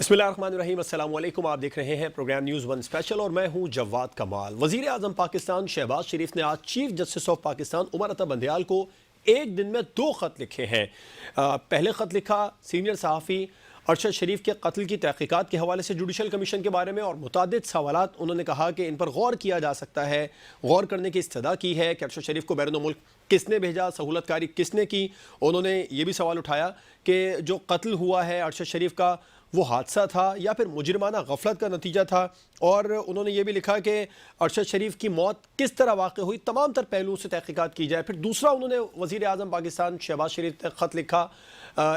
बिस्मिल्लाहिर्रहमानिर्रहीम, अस्सलाम वालेकुम। आप देख रहे हैं प्रोग्राम न्यूज़ वन स्पेशल और मैं हूं जवाद कमाल। वज़ीर आज़म पाकिस्तान शहबाज शरीफ ने आज chief justice of Pakistan Umar Ata Bandial को एक दिन में 2 ख़त लिखे हैं। पहले ख़त लिखा सीनियर सहाफ़ी अरशद शरीफ के कत्ल की तहक़ीक़ात के हवाले से जुडिशल कमीशन के बारे में और मुतादिद सवालात उन्होंने कहा कि इन पर गौर किया जा सकता है। गौर करने की इस्तदा की है कि अरशद शरीफ को बैरून मुल्क किसने भेजा, सहूलतकारी किसने की। उन्होंने ये भी सवाल उठाया कि जो कत्ल हुआ है अरशद शरीफ का वो हादसा था या फिर मुजरिमाना गफलत का नतीजा था। और उन्होंने ये भी लिखा कि अरशद शरीफ की मौत किस तरह वाक़ हुई, तमाम तर पहलुओं से तहक़ीक़ात की जाए। फिर दूसरा उन्होंने वज़ीर आज़म पाकिस्तान शहबाज शरीफ ने ख़त लिखा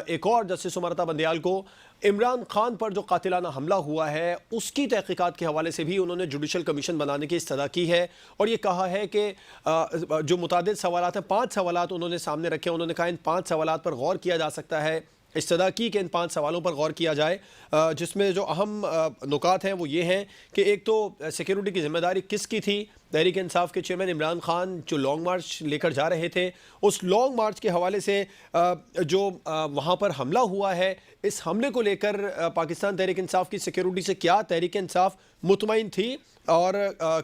एक और जस्टिस उमर अता बंदयाल को। इमरान खान पर जो कातिलाना हमला हुआ है उसकी तहक़ीक़ात के हवाले से भी उन्होंने जुडिशल कमीशन बनाने की इस्तदा की है और ये कहा है कि जो मुतादिद सवालात हैं, 5 सवालात उन्होंने सामने रखे। उन्होंने कहा इन 5 सवालात पर गौर किया जा सकता है। इस्तदा की कि इन 5 सवालों पर गौर किया जाए, जिसमें जो अहम नुकात हैं वो ये हैं कि एक तो सिक्योरिटी की जिम्मेदारी किसकी थी। तहरीक इंसाफ के चेयरमैन इमरान खान जो लॉन्ग मार्च लेकर जा रहे थे, उस लॉन्ग मार्च के हवाले से जो वहाँ पर हमला हुआ है, इस हमले को लेकर पाकिस्तान तहरीक इंसाफ की सिक्योरिटी से क्या तहरीक इंसाफ मुतमईन थी और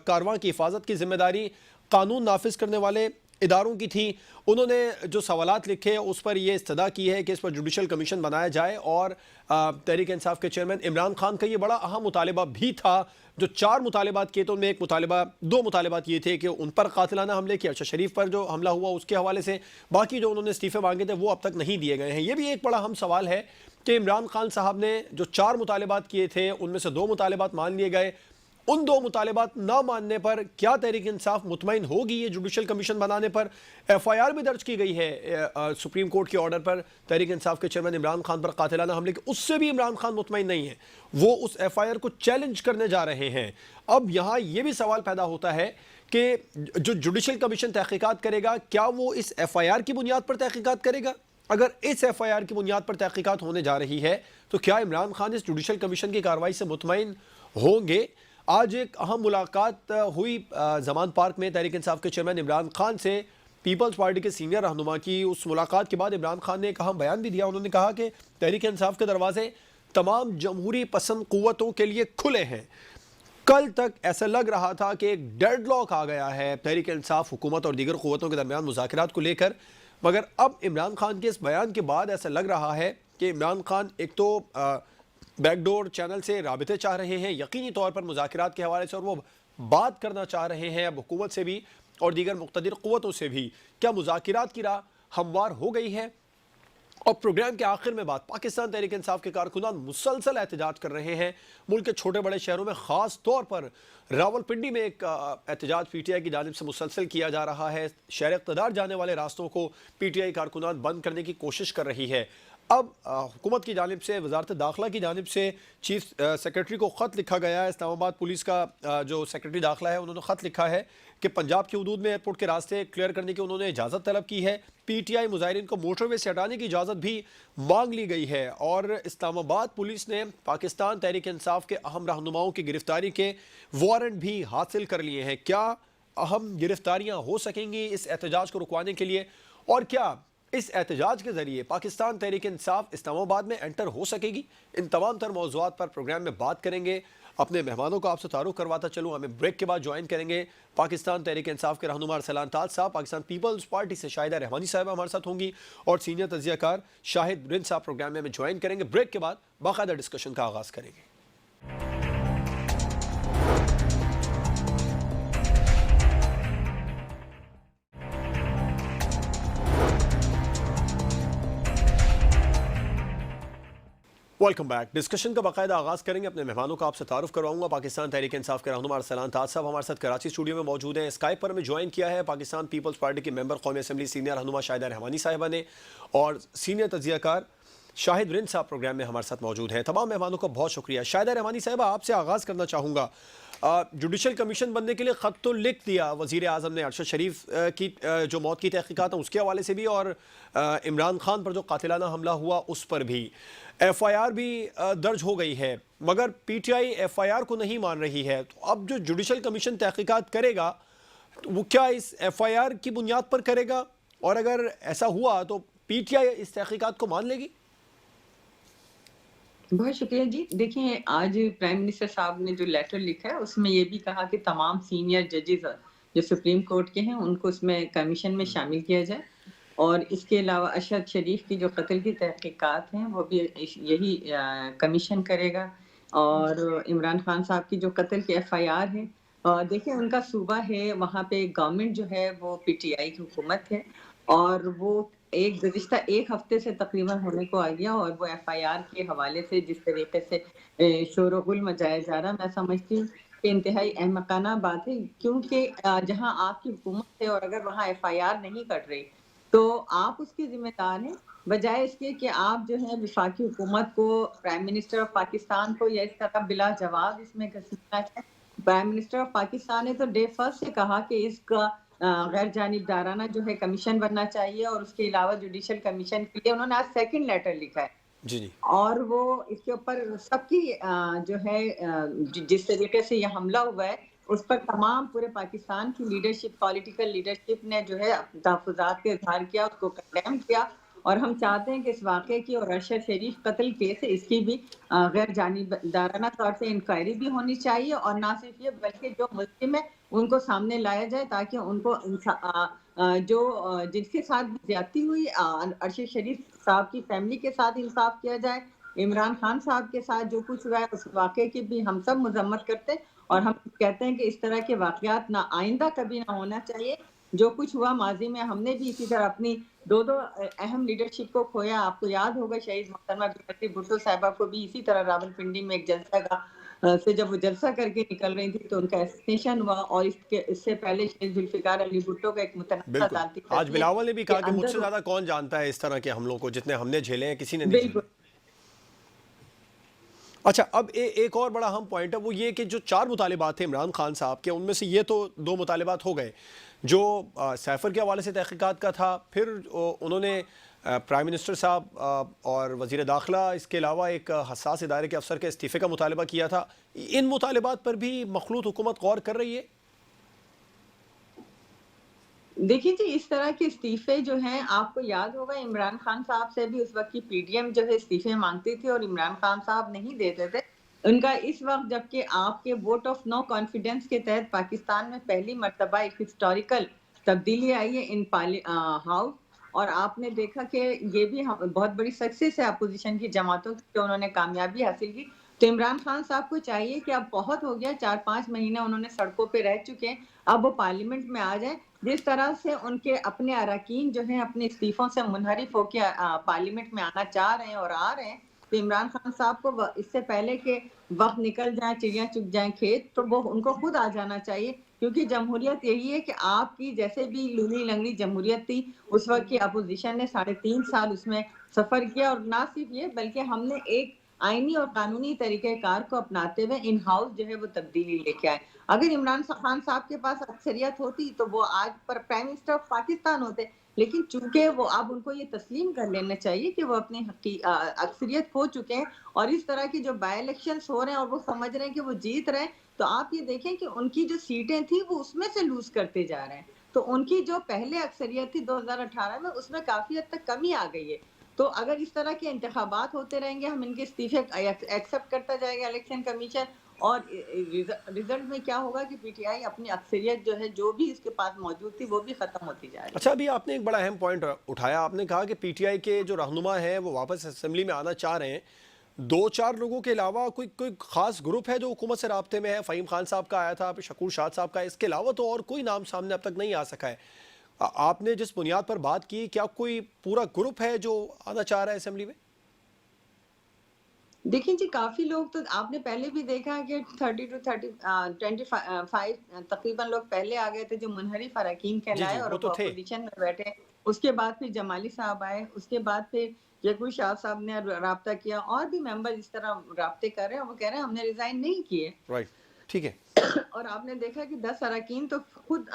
कारवां की हिफाजत की जिम्मेदारी कानून नाफिज करने वाले इदारों की थी। उन्होंने जो सवालात लिखे उस पर यह इस्तदा की है कि इस पर जुडिशल कमीशन बनाया जाए और तहरीक इंसाफ के चेयरमैन इमरान खान का ये बड़ा अहम मुतालिबा भी था। जो 4 मुतालिबात किए तो उनमें एक मुतालिबा 2 मुतालिबात ये थे कि उन पर कातिलाना हमले किया, अरशद शरीफ पर जो हमला हुआ उसके हवाले से। बाकी जो उन्होंने इस्तीफ़े मांगे थे वो अब तक नहीं दिए गए हैं। ये भी एक बड़ा अहम सवाल है कि इमरान खान साहब ने जो 4 मुतालिबात किए थे उनमें से 2 मुतालिबात मान लिए गए। उन 2 मुतालिबात ना मानने पर क्या तहरीक इंसाफ मुतमईन होगी ये जुडिशल कमीशन बनाने पर? FIR भी दर्ज की गई है सुप्रीम कोर्ट के ऑर्डर पर तहरीक इंसाफ के चेयरमैन इमरान खान पर कातिलाना हमले की। उससे भी इमरान खान मुतमईन नहीं है, वो उस FIR को चैलेंज करने जा रहे हैं। अब यहाँ ये भी सवाल पैदा होता है कि जो जुडिशल कमीशन तहकीकात करेगा, क्या वो इस FIR की बुनियाद पर तहकीकात करेगा? अगर इस FIR की बुनियाद पर तहकीकात होने जा रही है तो क्या इमरान खान इस जुडिशल कमीशन की कार्रवाई से मुतमईन होंगे? आज एक अहम मुलाकात हुई जमान पार्क में तहरीक इंसाफ के चेयरमैन इमरान खान से पीपल्स पार्टी के सीनियर रहनुमा की। उस मुलाकात के बाद इमरान खान ने एक अहम बयान भी दिया। उन्होंने कहा कि तहरीक इंसाफ के दरवाजे तमाम जमहूरी पसंद क़ुव्वतों के लिए खुले हैं। कल तक ऐसा लग रहा था कि एक डेडलॉक आ गया है तहरीक इंसाफ, हुकूमत और दीगर क़ुव्वतों के दरमियान मुज़ाकरात को लेकर, मगर अब इमरान खान के इस बयान के बाद ऐसा लग रहा है कि इमरान खान एक तो बैकडोर चैनल से राबिते चाह रहे हैं यकीनी तौर पर मुज़ाकरात के हवाले से, और वो बात करना चाह रहे हैं अब हुकूमत से भी और दीगर मुक़्तदिर क़ुव्वतों से भी। क्या मुज़ाकरात की राह हमवार हो गई है? और प्रोग्राम के आखिर में बात, पाकिस्तान तहरीक इंसाफ के कारकुनान मुसलसल एहतजाज कर रहे हैं। मुल्क के छोटे बड़े शहरों में, ख़ास तौर पर रावलपिंडी में एक एहतजाज PTI की जानिब से मुसलसल किया जा रहा है। शहर इक़्तिदार जाने वाले रास्तों को PTI कारकुनान बंद करने की कोशिश कर रही है। अब हुकूमत की जानिब से, वज़ारत दाखिला की जानिब से चीफ सेक्रेटरी को ख़त लिखा गया है। इस्लामाबाद पुलिस का जो सेक्रेटरी दाखिला है उन्होंने ख़त लिखा है कि पंजाब की हदूद में एयरपोर्ट के रास्ते क्लियर करने की उन्होंने इजाज़त तलब की है। PTI मुजाहिरीन को मोटरवे से हटाने की इजाज़त भी मांग ली गई है। और इस्लामाबाद पुलिस ने पाकिस्तान तहरीक इंसाफ के अहम रहनुमाओं की गिरफ्तारी के वारंट भी हासिल कर लिए हैं। क्या अहम गिरफ्तारियाँ हो सकेंगी इस एहतजाज को रुकवाने के लिए? और क्या इस एहतजाज के जरिए पाकिस्तान तहरीक इंसाफ इस्लामाबाद में एंटर हो सकेगी? इन तमाम तर मौज़ूआत पर प्रोग्राम में बात करेंगे। अपने मेहमानों को आपसे तारुफ करवाता चलूँ, हमें ब्रेक के बाद ज्वाइन करेंगे पाकिस्तान तहरीक इंसाफ के रहनुमा अरसलान ताज साहब, पाकिस्तान पीपल्स पार्टी से शाहिदा रहमानी साहब हमारे साथ होंगी और सीनियर तज्ज़ियाकार शाहिद रिंद साहब प्रोग्राम में हमें ज्वाइन करेंगे। ब्रेक के बाद बाकायदा डिस्कशन का आगाज़ करेंगे। Welcome back. डिस्कशन का बाकायदा आगाज़ करेंगे। अपने मेहमानों का आपसे तारुफ करवाऊंगा। पाकिस्तान तहरीक इंसाफ के रहनुमा अरसलान ताज साहब हमारे साथ कराची स्टूडियो में मौजूद हैं। स्काइप पर हमें ज्वाइन किया है पाकिस्तान पीपल्स पार्टी के मेंबर कौमी असम्बली सीनियर रहनुमा शाहिदा रहमानी साहिबा ने, और सीनियर तज्ज़ियाकार शाहिद रिंद साहब प्रोग्राम में हमारे साथ मौजूद हैं। तमाम मेहमानों का बहुत शुक्रिया। शाहिदा रहमानी साहिबा, आपसे आगाज़ करना चाहूँगा। जुडिशल कमीशन बनने के लिए ख़त तो लिख दिया वज़ीर आज़म ने अरशद शरीफ की जो मौत की तहक़ीक़ात हैं उसके हवाले से भी, और इमरान खान पर जो कातिलाना हमला हुआ उस पर भी। FIR भी दर्ज हो गई है, मगर PTI FIR को नहीं मान रही है। तो अब जो जुडिशल कमीशन तहक़ीक़ात करेगा वो क्या इस FIR की बुनियाद पर करेगा? और अगर ऐसा हुआ तो PTI इस तहक़ीक़ात को मान लेगी? बहुत शुक्रिया जी। देखिए, आज प्राइम मिनिस्टर साहब ने जो लेटर लिखा है, उसमें ये भी कहा कि तमाम सीनियर जजेस जो सुप्रीम कोर्ट के हैं, उनको उसमें कमीशन में शामिल किया जाए और इसके अलावा अशद शरीफ की जो कत्ल की तहकीकात हैं, वो भी यही कमीशन करेगा और इमरान खान साहब की जो कत्ल की एफआईआर है देखिए उनका सूबा है, वहाँ पे गवर्नमेंट जो है वो पीटीआई की हुकूमत है और वो एक गुज़िश्ता 1 हफ्ते से तकरीबन होने को आ गया और वो एफआईआर के हवाले से जिस तरीके से शोर-ओ-गुल मचाया जा रहा है, मैं समझती हूँ कि इंतहाई अहमकाना बात है क्योंकि जहाँ आपकी हुकूमत है और अगर वहाँ एफआईआर नहीं कट रही, तो आप उसके ज़िम्मेदार हैं, बजाए इसके कि आप जो है वफ़ाकी हुकूमत को, प्राइम मिनिस्टर ऑफ पाकिस्तान को या इस तरह बिला जवाब इसमें घसीटना चाहें। प्राइम मिनिस्टर ऑफ पाकिस्तान ने तो डे फर्स्ट से कहा कि इसका गैर जानिबदाराना जो है कमीशन बनना चाहिए और उसके अलावा जुडिशियल कमीशन के लिए उन्होंने आज सेकंड लेटर लिखा है। जी जी। और वो इसके ऊपर सबकी जो है जिस तरीके से ये हमला हुआ है, उस पर तमाम पूरे पाकिस्तान की लीडरशिप, पॉलिटिकल लीडरशिप ने जो है तहफ़्फ़ुज़ात का इज़हार किया, उसको कंडेम किया और हम चाहते हैं कि इस वाक़ये की और अरशद शरीफ कत्ल केस है, इसकी भी गैर जानिबदाराना तौर से इंक्वायरी भी होनी चाहिए और ना सिर्फ़ ये बल्कि जो मुल्ज़िम है, उनको सामने लाया जाए ताकि उनको जिसके साथ भी ज़्यादती हुई अरशद शरीफ साहब की फैमिली के साथ इंसाफ किया जाए। इमरान खान साहब के साथ जो कुछ हुआ है उस वाक़ये की भी हम सब मज़म्मत करते हैं और हम कहते हैं कि इस तरह के वाक़यात ना आइंदा कभी ना होना चाहिए। जो कुछ हुआ माज़ी में हमने भी इसी तरह अपनी 2-2 अहम लीडरशिप को खोया। आपको याद होगा शहीद मोहतरमा बीनज़ीर भुट्टो साहिबा को भी इसी तरह रावलपिंडी में एक जलसा का से जब वो जलसा करके निकल रही थी तो उनका असैसिनेशन हुआ और इससे पहले शहीद ज़ुल्फ़िकार अली भुट्टो का एक मुतनाज़ बिल्कुल। अदालती आज फैसले बिलावल ने भी के कहा कि मुझसे अंदर ज़्यादा कौन जानता है इस तरह के हमलों को, जितने हमने झेले हैं, किसी ने नहीं झेले। बिल्कुल। अच्छा, अब एक और बड़ा अहम पॉइंट है, वो ये कि जो 4 मुतालिबात थे इमरान खान साहब के, उनमें से ये तो 2 मुतालिबात हो गए। जो सैफर के हवाले से तहकीकात का था, फिर उन्होंने प्राइम मिनिस्टर साहब और वज़ीर दाखिला, इसके अलावा एक हसास इदारे के अफसर के इस्तीफ़े का मुतालबा किया था। इन मुतालिबात पर भी मखलूत हुकूमत गौर कर रही है? देखिए जी, इस तरह के इस्तीफ़े जो हैं आपको याद होगा इमरान खान साहब से भी उस वक़्त की पीडीएम जो है इस्तीफ़े माँगती थी और इमरान खान साहब नहीं देते थे। उनका इस वक़्त जबकि आपके वोट ऑफ नो कॉन्फिडेंस के तहत पाकिस्तान में पहली मर्तबा एक हिस्टोरिकल तब्दीली आई है हाउस और आपने देखा कि ये भी हम बहुत बड़ी सक्सेस है अपोज़िशन की जमातों की जो उन्होंने कामयाबी हासिल की। तो इमरान खान साहब को चाहिए कि अब बहुत हो गया 4-5 महीने उन्होंने सड़कों पे रह चुके हैं, अब वो पार्लियामेंट में आ जाएँ जिस तरह से उनके अपने अरकान जो हैं अपने इस्तीफ़ों से मुनहरिफ होके पार्लियामेंट में आना चाह रहे हैं और आ रहे हैं, तो इमरान खान साहब को इससे पहले कि वक़्त निकल जाए, चिड़िया चुग जाएँ खेत, तो वो उनको खुद आ जाना चाहिए क्योंकि जमहूरियत यही है कि आपकी जैसे भी लूली-लंगड़ी जमहूरियत थी, उस वक़्त की अपोज़िशन ने साढ़े 3 साल उसमें सफ़र किया और ना सिर्फ़ ये बल्कि हमने एक आईनी और कानूनी तरीक़ेकार को अपनाते हुए इन हाउस जो है वो तब्दीली लेके आए। अगर इमरान खान साहब के पास अक्सरियत होती तो वो आज पर प्राइम मिनिस्टर ऑफ पाकिस्तान होते। लेकिन चूँकि वो अब उनको ये तस्लीम कर लेना चाहिए कि वो अपनी अक्सरियत खो चुके हैं और इस तरह की जो बाय इलेक्शंस हो रहे हैं और वो समझ रहे हैं कि वो जीत रहे हैं, तो आप ये देखें कि उनकी जो सीटें थी वो उसमें से लूज़ करते जा रहे हैं। तो उनकी जो पहले अक्सरियत थी 2018 में उसमें काफ़ी हद तक कमी आ गई है। तो अगर इस तरह के इंतखाबात होते रहेंगे, हम इनके इस्तीफे एक्सेप्ट करता जाएगा इलेक्शन कमीशन और रिजल्ट में क्या होगा कि पीटीआई अपनी अक्सरियत जो है, जो भी इसके पास मौजूद थी, वो भी खत्म होती जा रही अच्छा, है। अभी आपने एक बड़ा अहम पॉइंट उठाया। आपने कहा कि पीटीआई के जो रहनुमा हैं, वो वापस असेंबली में आना चाह रहे हैं। 2-4 लोगों के अलावा कोई कोई ख़ास ग्रुप है जो हुकूमत से राब्ते में है? फ़हीम खान साहब का आया था, फिर शकूर शाद साहब का, इसके अलावा तो और कोई नाम सामने अब तक नहीं आ सका है। आपने जिस बुनियाद पर बात की, क्या कोई पूरा ग्रुप है जो आना चाह रहा है असेंबली में? देखिए जी, काफ़ी लोग तो आपने पहले भी देखा कि 30 टू 5 तकरीबन लोग पहले आ गए थे जो मुनहरिफ अरकान जी, कहलाए जी, और वो वो तो थे। अपोज़िशन में बैठे। उसके बाद फिर जमाली साहब आए, उसके बाद फिर जयकुर शाह साहब ने राब्ता किया और भी मेंबर इस तरह राब्ते कर रहे हैं और वो कह रहे हैं हमने रिज़ाइन नहीं किए। राइट, ठीक है। और आपने देखा कि 10 अरकान तो खुद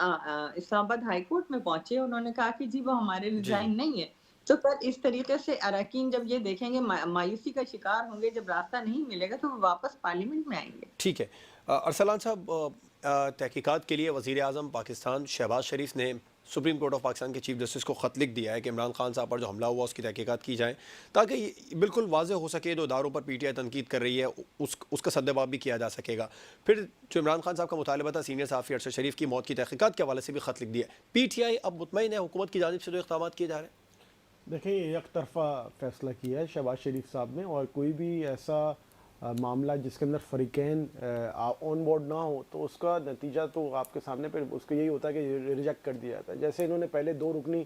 इस्लामाबाद हाई कोर्ट में पहुँचे, उन्होंने कहा कि जी वो हमारे जी, जी। रिज़ाइन नहीं है। तो फिर इस तरीके से अरकान जब ये देखेंगे मायूसी का शिकार होंगे, जब रास्ता नहीं मिलेगा तो वो वापस पार्लियामेंट में आएँगे। ठीक है। अरसलान साहब, तहकीकात के लिए वज़ीर-ए-आज़म पाकिस्तान शहबाज शरीफ ने सुप्रीम कोर्ट ऑफ पाकिस्तान के चीफ जस्टिस को ख़त लिख दिया है कि इमरान खान साहब पर जो हमला हुआ उसकी तहकीकात की जाए, ताकि बिल्कुल वाज़ेह हो सके दो इदारों पर पीटीआई तनकीद कर रही है उसका सद्जवाब भी किया जा सकेगा। फिर जो इमरान खान साहब का मुतालबा था सीनियर सहाफ़ी अरशद शरीफ की मौत की तहकीकात के हवाले से भी ख़त लिख दिया। पीटीआई अब मुतमईन है हुकूमत की जानिब से जो इक़दाम किए जा रहे हैं? देखिए, एक तरफ़ा फ़ैसला किया है शहबाज शरीफ साहब ने, और कोई भी ऐसा मामला जिसके अंदर फ़रीक़ैन ऑन बोर्ड ना हो तो उसका नतीजा तो आपके सामने फिर उसको यही होता है कि रिजेक्ट कर दिया जाता है। जैसे इन्होंने पहले 2 रुकनी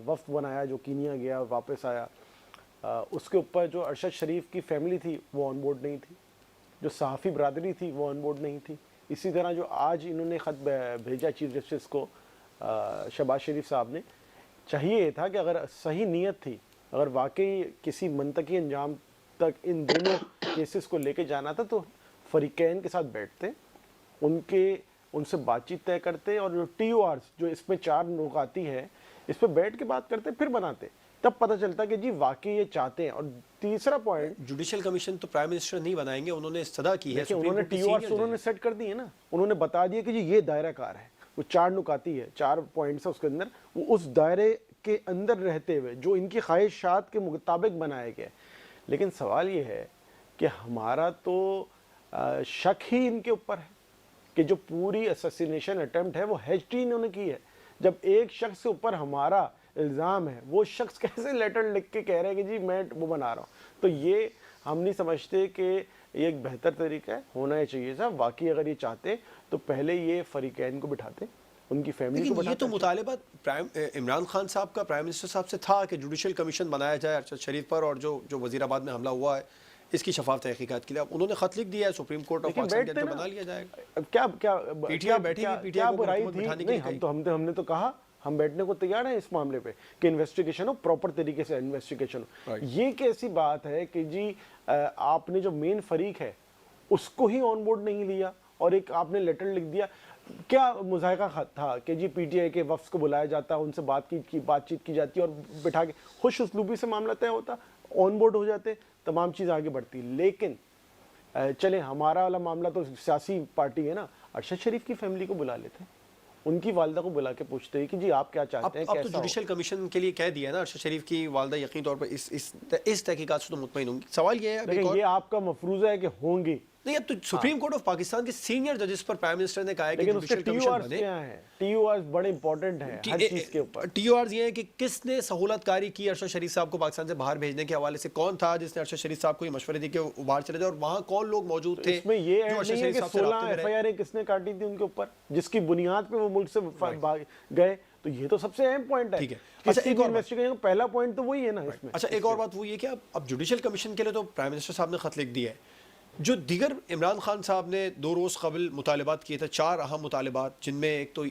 वफ़द बनाया जो कीनिया गया और वापस आया, उसके ऊपर जो अरशद शरीफ की फ़ैमिली थी वो ऑन बोर्ड नहीं थी, जो सहाफ़ी बरदरी थी वो ऑन बोर्ड नहीं थी। इसी तरह जो आज इन्होंने ख़त भेजा चीफ जस्टिस को शहबाज शरीफ साहब ने, चाहिए था कि अगर सही नीयत थी, अगर वाकई किसी मनतकी अंजाम तक इन दोनों केसेस को लेके जाना था तो फ़रीक़ैन के साथ बैठते, उनसे बातचीत तय करते, और जो TORs जो इसमें 4 नुकाती है इस पर बैठ के बात करते फिर बनाते, तब पता चलता कि जी वाकई ये चाहते हैं। और तीसरा पॉइंट, जुडिशल कमीशन तो प्राइम मिनिस्टर नहीं बनाएंगे, उन्होंने सदा की है। उन्होंने TORs उन्होंने सेट कर दिए ना, उन्होंने बता दिया कि जी ये दायरा कार है, वो 4 नुकाती है, 4 पॉइंट्स है उसके अंदर, वो उस दायरे के अंदर रहते हुए जो इनकी ख्वाहिशात के मुताबिक बनाए गए। लेकिन सवाल ये है कि हमारा तो शक ही इनके ऊपर है कि जो पूरी असैसिनेशन अटेम्प्ट है वो HT इन्होंने की है। जब एक शख्स के ऊपर हमारा इल्ज़ाम है, वो शख्स कैसे लेटर लिख के कह रहे हैं कि जी मैं वो बना रहा हूँ? तो ये हम नहीं समझते कि ये एक बेहतर तरीका है, होना चाहिए था। वाकई अगर ये चाहते तो पहले ये फ़रीक़ैन को बिठाते, उनकी फैमिली को बिठाते। ये तो मुतालबा इमरान खान साहब का प्राइम मिनिस्टर साहब से था कि जुडिशल कमीशन बनाया जाए अरशद शरीफ पर, और जो वज़ीराबाद में हमला हुआ है इसकी शफाफ तहकीकात के लिए। अब उन्होंने खत लिख दिया है सुप्रीम कोर्ट ऑफ पाकिस्तान के अंदर, बना लिया जाएगा। क्या बुराई थी? नहीं, हमने तो कहा हम बैठने को तैयार हैं इस मामले पे कि इन्वेस्टिगेशन हो, प्रॉपर तरीके से इन्वेस्टिगेशन हो। ये कैसी बात है कि जी आपने जो मेन फरीक है उसको ही ऑन बोर्ड नहीं लिया और एक आपने लेटर लिख दिया। क्या मुज़ाहिका खत था कि जी PTI के वफ्द को बुलाया जाता, उनसे बातचीत की जाती और बिठा के खुश उसलूबी से मामला तय होता, ऑन बोर्ड हो जाते, तमाम चीज़ आगे बढ़ती। लेकिन चले हमारा वाला मामला तो सियासी पार्टी है ना, अरशद शरीफ की फैमिली को बुला लेते, उनकी वालदा को बुला के पूछते हैं कि जी आप क्या चाहते हैं। अब तो जुडिशल कमीशन के लिए कह दिया ना अरशद शरीफ की वालदा, यकीन तौर पर इस तहकीकात से तो मुतमईन होंगी। सवाल ये है, ये आपका मफरूज़ा है कि होंगी नहीं। अब तो सुप्रीम कोर्ट ऑफ पाकिस्तान के सीनियर जजेस पर प्राइम मिनिस्टर ने कहा है कि लेकिन उसके TORs क्या हैं? TORs बड़े इंपॉर्टेंट हैं हर चीज के ऊपर। TORs ये है कि किसने सहूलतकारी की अरशद शरीफ साहब को पाकिस्तान से बाहर भेजने के हवाले से, कौन था जिसने अरशद शरीफ साहब को ये मशवरे दिए कि वो बाहर चले जाए, और वहाँ कौन लोग मौजूद थे। इसमें ये ऐड नहीं है कि 16 FIR किसने काटी थी उनके ऊपर, जिसकी बुनियाद पे वो मुल्क से गए, तो ये तो सबसे अहम पॉइंट है। ठीक है। अच्छा, एक इन्वेस्टिगेशन का पहला पॉइंट तो वही है ना इसमें। अच्छा, एक और बात वो ये कि अब जुडिशल कमीशन के लिए तो प्राइम मिनिस्टर साहब ने खत लिख दिया है। जो दीगर इमरान खान साहब ने 2 रोज़ कबल मुतालबात किए थे, 4 अहम मुतालबात, जिनमें एक तो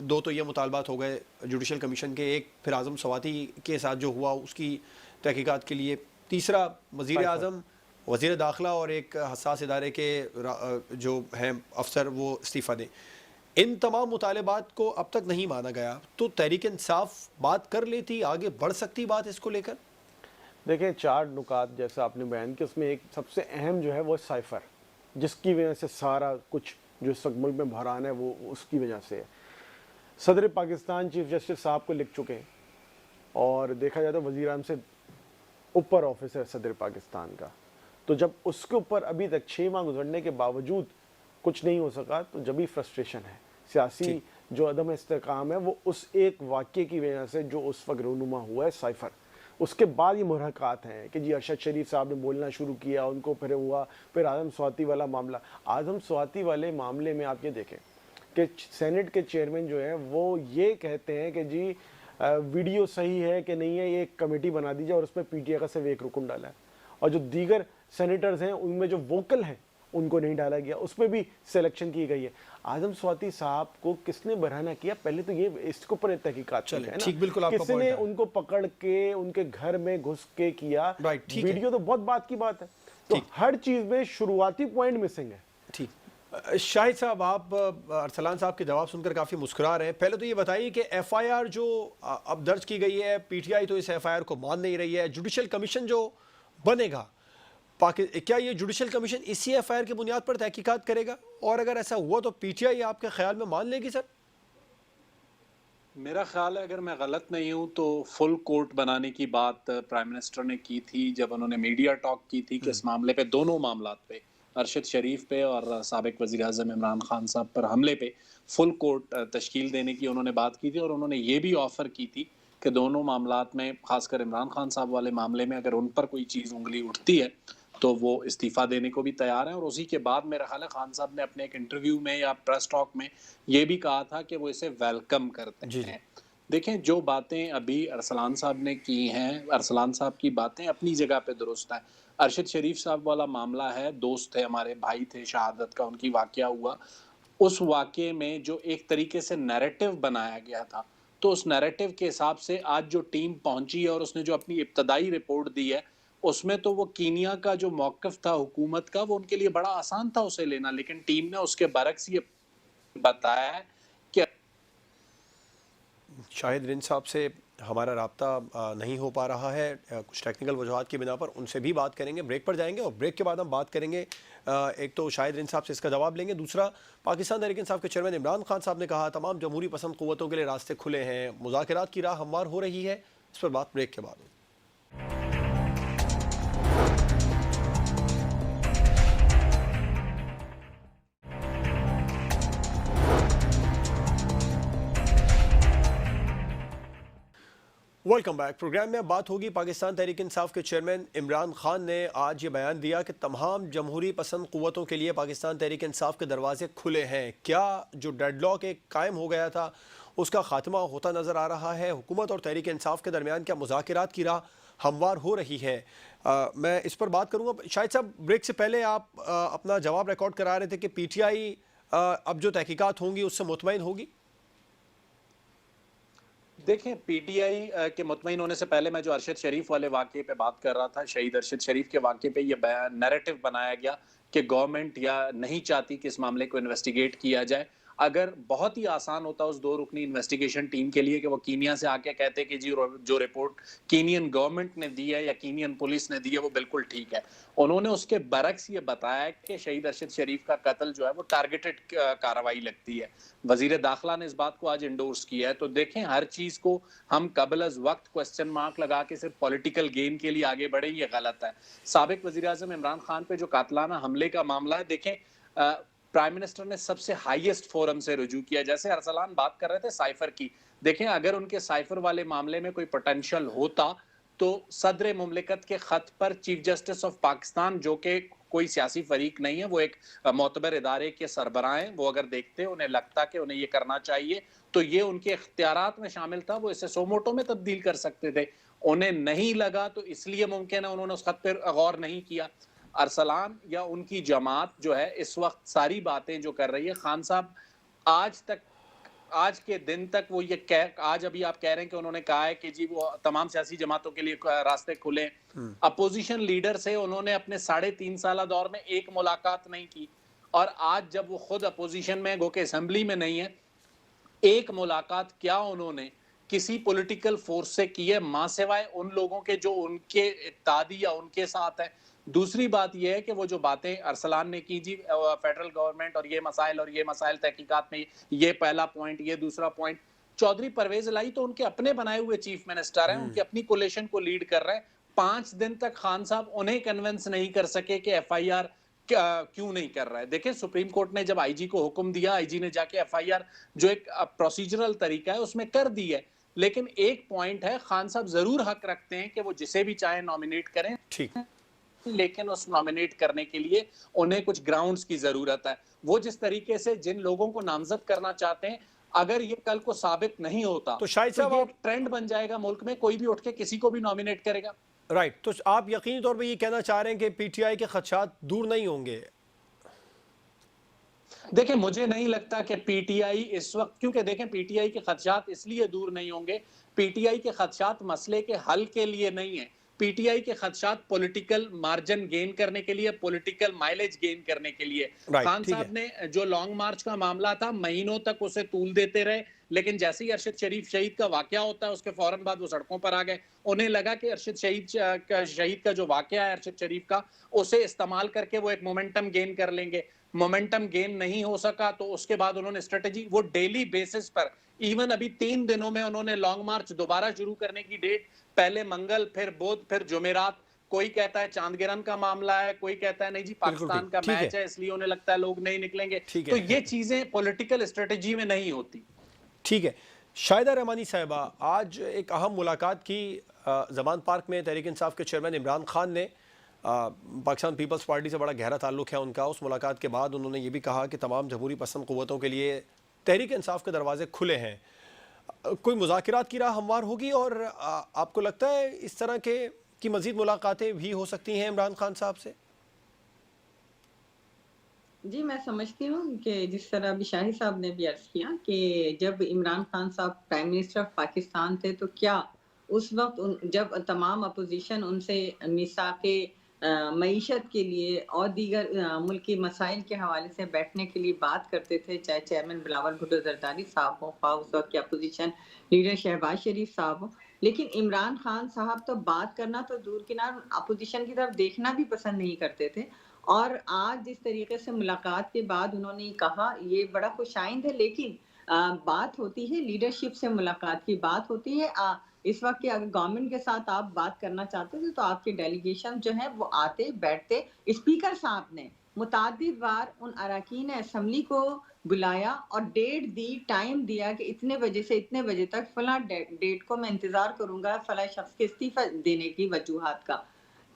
2 तो ये मुतालबात हो गए जुडिशल कमीशन के, एक फिर आज़म स्वाति के साथ जो हुआ उसकी तहकीकात के लिए, तीसरा वज़ीर आज़म, वज़ीर दाखिला और एक हसास इदारे के जो हैं अफसर वो इस्तीफ़ा दें। इन तमाम मुतालबात को अब तक नहीं माना गया, तो तहरीक इंसाफ बात कर लेती, आगे बढ़ सकती बात इसको लेकर। देखिए, 4 नुकात जैसा आपने बयान किया, उसमें एक सबसे अहम जो है वो साइफ़र, जिसकी वजह से सारा कुछ जो इस वक्त मुल्क में बहरान है वो उसकी वजह से है। सदर पाकिस्तान चीफ जस्टिस साहब को लिख चुके हैं, और देखा जाए तो वज़ीर आज़म से ऊपर ऑफिस है सदर पाकिस्तान का, तो जब उसके ऊपर अभी तक 6 माह गुजरने के बावजूद कुछ नहीं हो सका, तो जब भी फ्रस्ट्रेशन है, सियासी जो अदम इस्तेकाम है, वो उस एक वाक़े की वजह से जो उस वक्त रूनुमा हुआ है साइफ़र। उसके बाद ये मुहरक़ात हैं कि जी अरशद शरीफ साहब ने बोलना शुरू किया, उनको फिर हुआ, फिर आज़म स्वाति वाला मामला। आज़म स्वाति वाले मामले में आप ये देखें कि सेनेट के चेयरमैन जो हैं वो ये कहते हैं कि जी वीडियो सही है कि नहीं है, ये एक कमेटी बना दी जाए और उसमें PTI का सिर्फ एक रुकन डाला है, और जो दीगर सेनेटर्स हैं उनमें जो वोकल हैं उनको नहीं डाला गया, उसमें भी सिलेक्शन की गई है। आज़म स्वाति साहब को किसने बरहना किया? पहले तो ये इसके ऊपर तहकीकात है ना, ठीक, बिल्कुल आपका किसने उनको पकड़ के उनके घर में घुस के किया, वीडियो तो बहुत बात की बात है, तो हर चीज में शुरुआती पॉइंट मिसिंग है। ठीक, शाहिद साहब, आप अरसलान साहब के जवाब सुनकर काफ़ी मुस्कुरा रहे हैं। पहले तो ये बताइए कि FIR जो अब दर्ज की गई है, PTI तो इस FIR को मान नहीं रही है, जुडिशल कमीशन जो बनेगा क्या ये जुडिशल कमीशन इसी FIR की बुनियाद पर तहकीकात करेगा? और अगर ऐसा हुआ तो PTI आपके ख्याल में मान लेगी सर? मेरा ख्याल है अगर मैं गलत नहीं हूं तो फुल कोर्ट बनाने की बात प्राइम मिनिस्टर ने की थी जब उन्होंने मीडिया टॉक की थी कि इस मामले पे, दोनों मामलात पे, अरशद शरीफ पे और साबिक वजीर आजम इमरान खान साहब पर हमले पे फुल कोर्ट तश्कील देने की उन्होंने बात की थी। और उन्होंने ये भी ऑफर की थी कि दोनों मामलात में, खासकर इमरान खान साहब वाले मामले में, अगर उन पर कोई चीज़ उंगली उठती है तो वो इस्तीफा देने को भी तैयार हैं। और उसी के बाद मेरा ख्याल है खान साहब ने अपने एक इंटरव्यू में या प्रेस टॉक में ये भी कहा था कि वो इसे वेलकम करते जी जी। हैं। देखें, जो बातें अभी अरसलान साहब ने की हैं, अरसलान साहब की बातें अपनी जगह पे दुरुस्त हैं। अरशद शरीफ साहब वाला मामला है, दोस्त थे हमारे, भाई थे, शहादत का उनकी वाकया हुआ। उस वाकये में जो एक तरीके से नैरेटिव बनाया गया था, तो उस नैरेटिव के हिसाब से आज जो टीम पहुंची है और उसने जो अपनी इब्तदाई रिपोर्ट दी है, उसमें तो वो कीनिया का जो मौक़िफ़ था हुकूमत का, वो उनके लिए बड़ा आसान था उसे लेना। लेकिन टीम ने उसके बरक्स ये बताया है कि शाहिद रिंद साहब से हमारा राब्ता नहीं हो पा रहा है कुछ टेक्निकल वजूहात की बिना पर। उनसे भी बात करेंगे, ब्रेक पर जाएंगे और ब्रेक के बाद हम बात करेंगे। एक तो शाहिद रिंद साहब से इसका जवाब लेंगे, दूसरा पाकिस्तान तहरीक इंसाफ के चेयरमैन इमरान खान साहब ने कहा तमाम जमहूरी पसंद क़ुव्वतों के लिए रास्ते खुले हैं, मुज़ाकरात की राह हमवार हो रही है। इस पर बात ब्रेक के बाद होगी। Welcome back. प्रोग्राम में अब बात होगी पाकिस्तान तहरीक इंसाफ के चेयरमैन इमरान खान ने आज ये बयान दिया कि तमाम जमहूरी पसंद क़ुव्वतों के लिए पाकिस्तान तहरीक इंसाफ के दरवाजे खुले हैं। क्या जो डेडलॉक एक कायम हो गया था उसका खात्मा होता नज़र आ रहा है? हुकूमत और तहरीक इंसाफ के दरमियान क्या मुज़ाकरात की राह हमवार हो रही है? मैं इस पर बात करूँगा। शायद साहब, ब्रेक से पहले आप अपना जवाब रिकॉर्ड करा रहे थे कि PTI अब जो तहकीकात होंगी उससे मुतमईन होगी। देखें, पीटीआई के मुतमईन होने से पहले मैं जो अरशद शरीफ वाले वाक़ये पे बात कर रहा था, शहीद अरशद शरीफ के वाक़ये पे ये नैरेटिव बनाया गया कि गवर्नमेंट या नहीं चाहती कि इस मामले को इन्वेस्टिगेट किया जाए। अगर बहुत ही आसान होता उस 2 रुकनी इन्वेस्टिगेशन टीम के लिए कि वो कीनिया से आके कहते कि जी जो रिपोर्ट कीनियन गवर्नमेंट ने दी है या कीनियन पुलिस ने दी है वो बिल्कुल ठीक है। उन्होंने उसके बरक्स ये बताया कि शहीद अरशद शरीफ का कत्ल जो है वो टारगेटेड कार्रवाई लगती है। वज़ीर दाखिला ने इस बात को आज इंडोर्स किया है। तो देखें, हर चीज़ को हम कबल अज़ वक्त क्वेश्चन मार्क लगा के सिर्फ पॉलिटिकल गेन के लिए आगे बढ़े, ये गलत है। साबिक वज़ीर आज़म इमरान खान पे जो कातलाना हमले का मामला है, देखें, प्राइम मिनिस्टर ने सबसे हाईएस्ट फोरम से रुजू किया। जैसे अरसलान बात कर रहे थे साइफर की, देखें, अगर उनके साइफर वाले मामले में कोई पोटेंशियल होता तो सदर मुमलिकत के खत पर चीफ जस्टिस ऑफ पाकिस्तान, जो कि कोई सियासी फरीक नहीं है, वो एक मोतबर इदारे के सरबराह हैं, वो अगर देखते, उन्हें लगता कि उन्हें ये करना चाहिए तो ये उनके इख्तियारात में शामिल था, वो इसे सोमोटो में तब्दील कर सकते थे। उन्हें नहीं लगा तो इसलिए मुमकिन है उन्होंने उस खत पर गौर नहीं किया। अरसलान या उनकी जमात जो है इस वक्त सारी बातें जो कर रही है, खान साहब आज के दिन तक वो ये आज अभी आप कह रहे हैं कि उन्होंने कहा है कि जी वो तमाम सियासी जमातों के लिए रास्ते खुले। अपोजिशन लीडर से उन्होंने अपने 3.5 साल दौर में एक मुलाकात नहीं की, और आज जब वो खुद अपोजिशन में, गो के असेंबली में नहीं है, एक मुलाकात क्या उन्होंने किसी पॉलिटिकल फोर्स से की है, मां सिवाय उन लोगों के जो उनके इत्तादी या उनके साथ है। दूसरी बात यह है कि वो जो बातें अरसलान ने की, जी फेडरल गवर्नमेंट और ये मसाइल तहकीकात में, ये पहला पॉइंट, ये दूसरा पॉइंट, चौधरी परवेज इलाही तो उनके अपने बनाए हुए चीफ मिनिस्टर हैं, उनकी अपनी कोलिशन को लीड कर रहे हैं। 5 दिन तक खान साहब उन्हें कन्विंस नहीं कर सके कि FIR क्यों नहीं कर रहा है। देखिए, सुप्रीम कोर्ट ने जब IG को हुक्म दिया, IG ने जाके FIR जो एक प्रोसीजरल तरीका है उसमें कर दी है। लेकिन एक पॉइंट है, खान साहब जरूर हक रखते हैं कि वो जिसे भी चाहे नॉमिनेट करें, ठीक, लेकिन उस नॉमिनेट करने के लिए उन्हें कुछ ग्राउंड्स की जरूरत है। वो जिस तरीके से जिन लोगों को नामजद करना चाहते हैं, अगर ये कल को साबित नहीं होता तो शायद साहब ये आप, एक ट्रेंड बन जाएगा मुल्क में, कोई भी उठ के किसी को भी नॉमिनेट करेगा। राइट, तो आप यकीनी तौर पे ये कहना चाह रहे हैं कि PTI के खदशात दूर नहीं होंगे? देखें, मुझे नहीं लगता कि पीटीआई इस वक्त, क्योंकि देखें पीटीआई के खदशात इसलिए दूर नहीं होंगे, पीटीआई के खदशात मसले के हल के लिए नहीं है। पीटीआई के खदशात पॉलिटिकल मार्जिन गेन करने के लिए, पॉलिटिकल माइलेज गेन करने के लिए। खान साहब ने जो लॉन्ग मार्च का मामला था, महीनों तक उसे तूल देते रहे, लेकिन जैसे ही अरशद शरीफ शहीद का वाकया होता है उसके फौरन बाद वो सड़कों पर आ गए। उन्हें लगा कि अरशद शहीद का जो वाकया है अरशद शरीफ का, उसे इस्तेमाल करके वो एक मोमेंटम गेन कर लेंगे। मोमेंटम गेन नहीं हो सका, तो उसके बाद उन्होंने स्ट्रेटेजी, वो डेली बेसिस पर, इवन अभी 3 दिनों में उन्होंने लॉन्ग मार्च दोबारा शुरू करने की डेट, पहले मंगल, फिर बुध, फिर जुमेरात। कोई कहता है चांदगिरन का मामला है, कोई कहता है नहीं जी बिल्कुल पाकिस्तान का ठीक है, मैच है इसलिए उन्हें लगता है लोग नहीं निकलेंगे। ठीक तो है। ये चीजें पॉलिटिकल स्ट्रेटेजी में नहीं होती। ठीक है। शाहिदा रहमानी साहिबा, आज एक अहम मुलाकात की जमान पार्क में तहरीक इंसाफ के चेयरमैन इमरान खान ने, पाकिस्तान पीपल्स पार्टी से बड़ा गहरा ताल्लुक है उनका, उस मुलाकात के बाद उन्होंने ये भी कहा कि तमाम जमहूरी पसंद क़ुव्वतों के लिए तहरीक इंसाफ के दरवाजे खुले हैं। कोई मुज़ाकरात की राह हमवार होगी और आपको लगता है इस तरह के की मज़ीद मुलाकातें भी हो सकती हैं इमरान खान साहब से? जी, मैं समझती हूँ कि जिस तरह अभी शाही साहब ने भी अर्ज़ किया कि जब इमरान खान साहब प्राइम मिनिस्टर ऑफ पाकिस्तान थे, तो क्या उस वक़्त जब तमाम अपोज़िशन उनसे मिसाक़े मईशत के लिए और दीगर मुल्की मसाइल के हवाले से बैठने के लिए बात करते थे, चाहे चेयरमैन बिलावल भुट्टो ज़रदारी साहब हों, ख़्वाह उस वक़्त के अपोज़िशन लीडर शहबाज शरीफ साहब हों। लेकिन इमरान खान साहब तो बात करना तो दूर की नार, अपोज़िशन की तरफ देखना भी पसंद नहीं करते थे। और आज जिस तरीके से मुलाकात के बाद उन्होंने कहा, ये बड़ा खुशाइंद है, लेकिन बात होती है लीडरशिप से, मुलाकात की बात होती है। इस वक़्त की अगर गवर्नमेंट के साथ आप बात करना चाहते थे, तो आपके डेलीगेशन जो है वो आते, बैठते। स्पीकर साहब ने मुतअद्दिद बार उन अरकान असेंबली को बुलाया और डेट दी, टाइम दिया कि इतने बजे से इतने बजे तक फलां डेट को मैं इंतज़ार करूँगा फलां शख्स के इस्तीफ़ा देने की वजूहात का।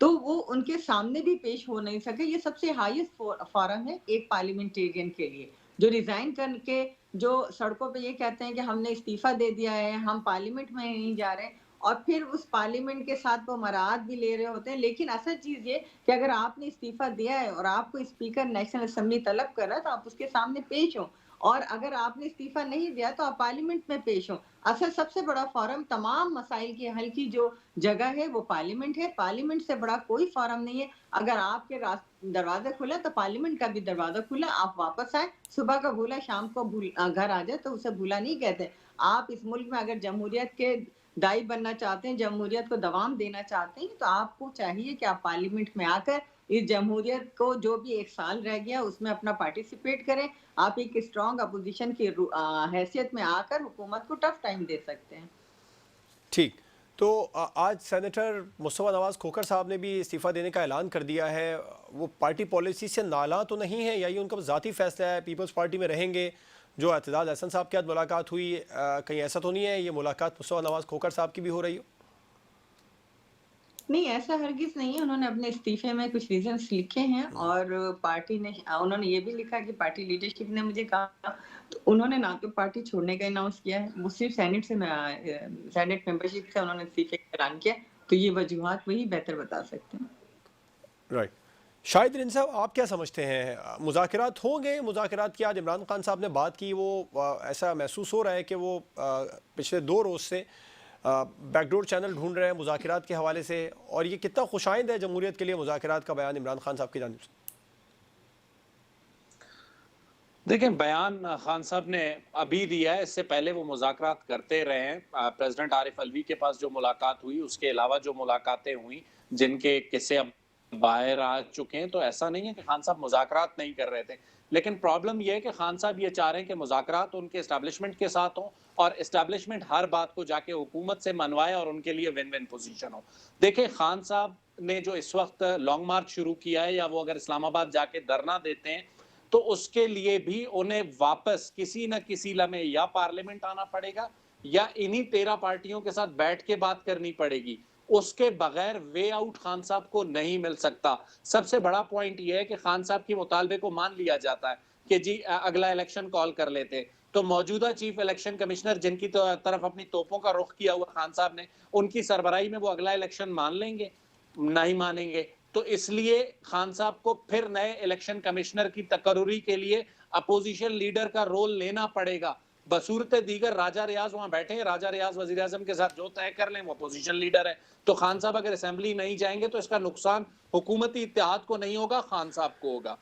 तो वो उनके सामने भी पेश हो नहीं सके। ये सबसे हाईएस्ट फोरम है एक पार्लियामेंटेरियन के लिए, जो रिज़ाइन करके जो सड़कों पे ये कहते हैं कि हमने इस्तीफ़ा दे दिया है, हम पार्लियामेंट में नहीं जा रहे, और फिर उस पार्लियामेंट के साथ वो मराद भी ले रहे होते हैं। लेकिन असल चीज़ ये कि अगर आपने इस्तीफ़ा दिया है और आपको स्पीकर नेशनल असेंबली तलब कर रहा है, तो आप उसके सामने पेश हों, और अगर आपने इस्तीफ़ा नहीं दिया, तो आप पार्लियामेंट में पेश हों। असल सबसे बड़ा फोरम तमाम मसाइल के हल की जो जगह है वो पार्लियामेंट है। पार्लियामेंट से बड़ा कोई फोरम नहीं है। अगर आपके दरवाज़ा खुला, तो पार्लियामेंट का भी दरवाज़ा खुला। आप वापस आएँ, सुबह का भूला शाम को घर आ जाए, तो उसे भूला नहीं कहते। आप इस मुल्क में अगर जमहूरियत के दाई बनना चाहते हैं, जमहूरियत को दवाम देना चाहते हैं, तो आपको चाहिए कि आप पार्लियामेंट में आकर इस जमहूरियत को, जो भी 1 साल रह गया, उसमें अपना पार्टिसिपेट करें। आप एक स्ट्रॉन्ग अपोज़िशन की हैसियत में आकर हुकूमत को टफ टाइम दे सकते हैं। ठीक। तो आज सेनेटर मुस्तफ़ा नवाज़ खोखर साहब ने भी इस्तीफ़ा देने का ऐलान कर दिया है। वो पार्टी पॉलिसी से नाला तो नहीं है, या ये उनका ज़ाती फ़ैसला है, पीपल्स पार्टी में रहेंगे? जो एतजाज़ अहसन साहब के साथ मुलाकात हुई, कहीं ऐसा तो नहीं है ये मुलाकात मुस्तफ़ा नवाज़ खोखर साहब की भी हो रही हो? नहीं, ऐसा हरगिज़ नहीं है। उन्होंने अपने इस्तीफ़े में कुछ रीज़न्स लिखे हैं, और पार्टी ने उन्होंने ये भी लिखा कि पार्टी लीडरशिप ने मुझे कहा, तो उन्होंने ना तो पार्टी छोड़ने का अनाउंस किया है, वो सिर्फ़ सेनेट मेंबरशिप से उन्होंने इस्तीफ़े का ऐलान किया। तो ये वजूहात वही बेहतर बता सकते हैं। राइट। शाहिद रिन साहब, आप क्या समझते हैं, मुज़ाकरात होंगे? मुज़ाकरात की आज इमरान खान साहब ने बात की, वो ऐसा महसूस हो रहा है कि वो पिछले 2 रोज़ से बैकडोर चैनल ढूंढ रहे हैं मुज़ाकरात के हवाले से, और ये कितना खुशाइंद है जमहूरियत के लिए मुज़ाकरात का बयान इमरान खान साहब की जानिब से? देखें, बयान खान साहब ने अभी दिया है, इससे पहले वो मुज़ाकरात करते रहे हैं। प्रेसिडेंट आरिफ अलवी के पास जो मुलाकात हुई, उसके अलावा जो मुलाकातें हुई, जिनके किस्से अब बाहर आ चुके हैं, तो ऐसा नहीं है कि खान साहब मुज़ाकरात नहीं कर रहे थे। लेकिन प्रॉब्लम ये है कि खान साहब ये चाह रहे हैं कि मुज़ाकरात उनके एस्टैब्लिशमेंट के साथ हों, और एस्टैब्लिशमेंट हर बात को जाके हुकूमत से मनवाए और उनके लिए विन विन पोजीशन हो। देखिए, खान साहब ने जो इस वक्त लॉन्ग मार्च शुरू किया है, या वो अगर इस्लामाबाद जाके धरना देते हैं, तो उसके लिए भी उन्हें वापस किसी न किसी लम्हे या पार्लियामेंट आना पड़ेगा, या इन्हीं 13 पार्टियों के साथ बैठ के बात करनी पड़ेगी। उसके बगैर वे आउट खान साहब को नहीं मिल सकता। सबसे बड़ा पॉइंट यह है कि खान साहब के मुतालबे को मान लिया जाता है कि जी अगला इलेक्शन कॉल कर लेते, तो मौजूदा चीफ इलेक्शन कमिश्नर, जिनकी तरफ अपनी तोपों का रुख किया हुआ खान साहब ने, उनकी सरबराही में वो अगला इलेक्शन मान लेंगे? नहीं मानेंगे। तो इसलिए खान साहब को फिर नए इलेक्शन कमिश्नर की तकर्रुरी के लिए अपोजिशन लीडर का रोल लेना पड़ेगा। बसूरत दीगर राजा रियाज वहां बैठे हैं, राजा रियाज वजीर आजम के साथ जो तय कर लें, वो अपोजिशन लीडर है। तो खान साहब अगर असेंबली नहीं जाएंगे, तो इसका नुकसान हुकूमती इत्तेहाद को नहीं होगा, खान साहब को होगा।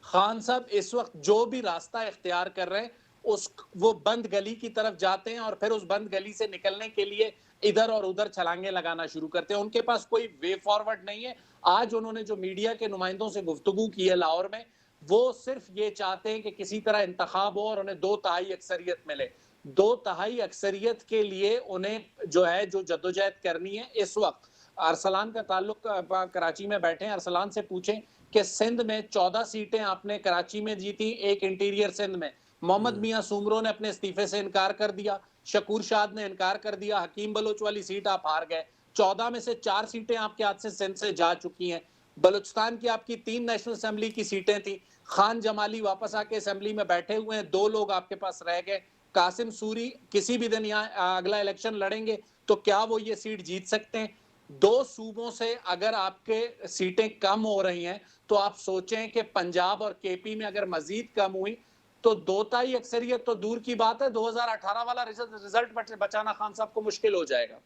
खान साहब इस वक्त जो भी रास्ता इख्तियार कर रहे हैं, वो बंद गली की तरफ जाते हैं, और फिर उस बंद गली से निकलने के लिए इधर और उधर छलांगे लगाना शुरू करते हैं। उनके पास कोई वे फॉरवर्ड नहीं है। आज उन्होंने जो मीडिया के नुमाइंदों से गुफ्तगू की है लाहौर में, वो सिर्फ ये चाहते हैं कि किसी तरह इंतखाब हो और उन्हें 2/3 अक्सरियत मिले। 2/3 अक्सरियत के लिए उन्हें जो है जो जद्दोजहद करनी है इस वक्त। अरसलान का ताल्लुक कराची में बैठे हैं, अरसलान से पूछें कि सिंध में 14 सीटें आपने कराची में जीती, एक इंटीरियर सिंध में। मोहम्मद मियां सुमरो ने अपने इस्तीफे से इनकार कर दिया, शकूर शाद ने इनकार कर दिया, हकीम बलोच वाली सीट आप हार गए। 14 में से 4 सीटें आपके हाथ से सिंध से जा चुकी हैं। बलूचिस्तान की आपकी 3 नेशनल असेंबली की सीटें थी, खान जमाली वापस आके असेंबली में बैठे हुए हैं, 2 लोग आपके पास रह गए। कासिम सूरी किसी भी दिन यहाँ अगला इलेक्शन लड़ेंगे तो क्या वो ये सीट जीत सकते हैं? 2 सूबों से अगर आपके सीटें कम हो रही हैं तो आप सोचें कि पंजाब और केपी में अगर मजीद कम हुई तो 2/3 अक्सरियत तो दूर की बात है, 2018 वाला रिजल्ट बचाना खान साहब को मुश्किल हो जाएगा।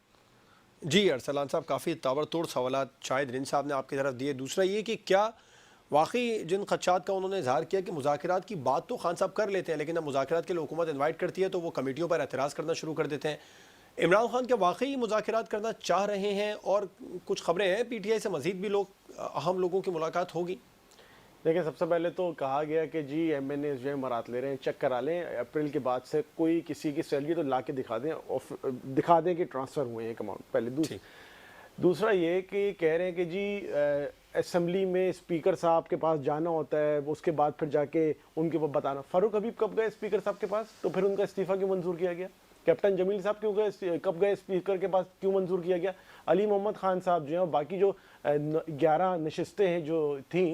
जी अरसलान साहब, काफ़ी ताबड़तोड़ सवाल शायद रिन साहब ने आपकी तरफ दिए। दूसरा ये कि क्या वाकई जिन खदशात का उन्होंने इजहार किया कि मुज़ाकरात की बात तो खान साहब कर लेते हैं, लेकिन अब मुज़ाकरात के लिए हुकूमत इन्वाइट करती है तो वो कमेटियों पर एतराज़ करना शुरू कर देते हैं। इमरान खान क्या वाकई मुज़ाकरात करना चाह रहे हैं? और कुछ खबरें हैं PTI से मज़ीद भी अहम लोगों की मुलाकात होगी। देखिए, सबसे पहले तो कहा गया कि जी MNAs जो है मरात ले रहे हैं, चेक करा लें, अप्रैल के बाद से कोई किसी की सैलरी तो ला के दिखा दें और दिखा दें कि ट्रांसफ़र हुए हैं अमाउंट। पहले दूसरा ये कि कह रहे हैं कि जी असेंबली में स्पीकर साहब के पास जाना होता है, उसके बाद फिर जाके उनके वो बताना। फ़ारूक हबीब कब गए स्पीकर साहब के पास, तो फिर उनका इस्तीफ़ा क्यों मंजूर किया गया? कैप्टन जमील साहब क्यों गए, कब गए स्पीकर के पास, क्यों मंजूर किया गया? अली मोहम्मद खान साहब जो हैं, बाकी जो 11 नशिस्तें हैं जो थी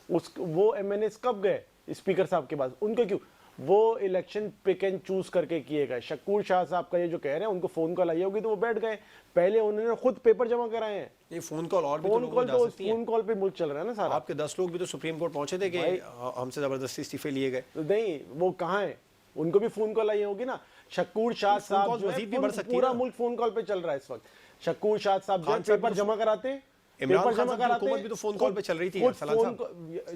वो MNAs कब गए स्पीकर साहब के पास, उनके क्यों? वो इलेक्शन पिक एंड चूज करके किए गए। शकूर शाह साहब का ये जो कह रहे हैं, उनको फोन कॉल आई होगी तो वो बैठ गए। पहले उन्होंने खुद पेपर जमा कराए हैं। ये फोन कॉल और भी फोन कॉल तो फोन कॉल पे मुल्क चल रहा है ना सारा। आपके 10 लोग भी तो सुप्रीम कोर्ट पहुंचे थे कि हमसे जबरदस्ती इस्तीफे लिए गए। नहीं, वो कहाँ है, उनको भी फोन कॉल आई होगी ना। शकूर शाह साहब जो है, पूरा मुल्क फोन कॉल पे चल रहा है इस वक्त। शकूर शाह साहब जो पेपर जमा कराते हैं, इमरान खान साहब की हुकूमत भी तो फोन कॉल पे चल रही थी।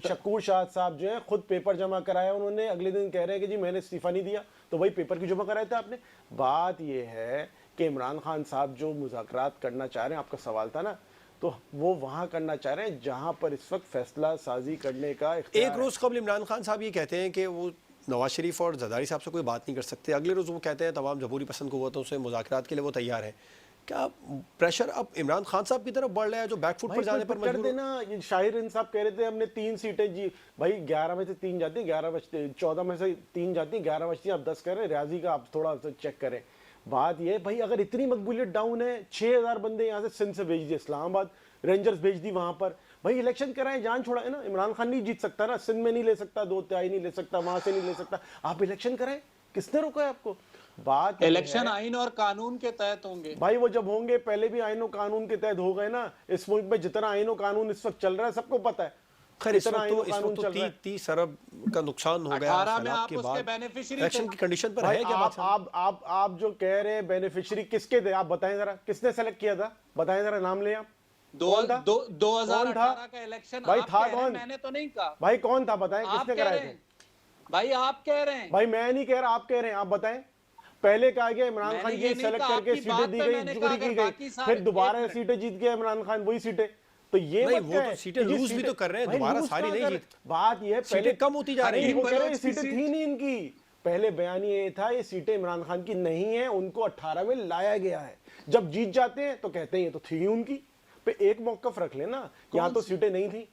शकूर शाह साहब जो है खुद पेपर जमा कराया उन्होंने, अगले दिन कह रहे हैं कि जी मैंने इस्तीफा नहीं दिया, तो वही पेपर क्यों जमा कराया था आपने? बात ये है कि इमरान खान साहब जो मुज़ाकरात करना चाह रहे हैं, आपका सवाल था ना, तो वो वहाँ करना चाह रहे हैं जहाँ पर इस वक्त फैसला साजी करने का एक रोज़ कबल इमरान खान साहब ये कहते हैं कि वो नवाज शरीफ और जरदारी साहब से कोई बात नहीं कर सकते, अगले रोज़ वो कहते हैं तमाम जमहूरी पसंद क़ुव्वतों से मुज़ाकरात के लिए वो तैयार हैं। क्या प्रेशर अब इमरान खान साहब की तरफ बढ़ रहा है जो बैकफुट पर जाने पर कर देना? ये शाहिर इंसाफ कह रहे थे हमने 3 सीटें जी, भाई 11 में से 3 जाती, 11 बचते, 14 में से 3 जाती, 11 बचती, आप 10 करें, रियाजी का आप थोड़ा सा चेक करें। बात ये भाई, अगर इतनी मकबूलियत डाउन है, 6000 बंदे यहाँ से सिंध से भेज दिए, इस्लामाबाद रेंजर्स भेज दी वहां पर, भाई इलेक्शन कराएं, जान छोड़ा है ना। इमरान खान नहीं जीत सकता ना, सिंध में नहीं ले सकता, 2/3 नहीं ले सकता, वहां से नहीं ले सकता, आप इलेक्शन कराएं, किसने रोका है आपको? बात इलेक्शन आइन और कानून के तहत होंगे भाई, वो जब होंगे, पहले भी आइन और कानून के तहत हो गए ना। इस मुल्क में जितना आइन और कानून इस वक्त चल रहा है सबको पता है। खैर इस वक्त तो 30 अरब का नुकसान हो गया 18 में आप उसके बेनिफिशियरी इलेक्शन की कंडीशन पर है क्या? आप जो कह रहे हैं बेनिफिशियरी किसके थे, आप बताएं जरा, किसने सेलेक्ट किया था, बताएं जरा, नाम ले आप। 2018 का इलेक्शन भाई था कौन? मैंने तो नहीं कहा भाई, कौन था बताएं, किसने कराए थे? भाई आप कह रहे हैं। भाई मैं नहीं कह रहा, आप कह रहे हैं, आप बताएं। पहले कहा गया इमरान खान की सेलेक्ट करके सीटें दी गई, चोरी की गई, फिर दोबारा सीटें जीत गया इमरान खान, वही सीटें। तो ये नहीं, वो तो सीटें लूज भी तो कर रहे हैं, दोबारा सारी नहीं जीत। बात ये पहले कम होती जा रही है, सीटें थी नहीं इनकी। पहले बयान ये था ये सीटें इमरान खान की नहीं है, उनको 18 में लाया गया है। जब जीत जाते हैं तो कहते हैं ये तो थी उनकी, पे एक मौकफ रख लेना, यहाँ तो सीटें नहीं थी।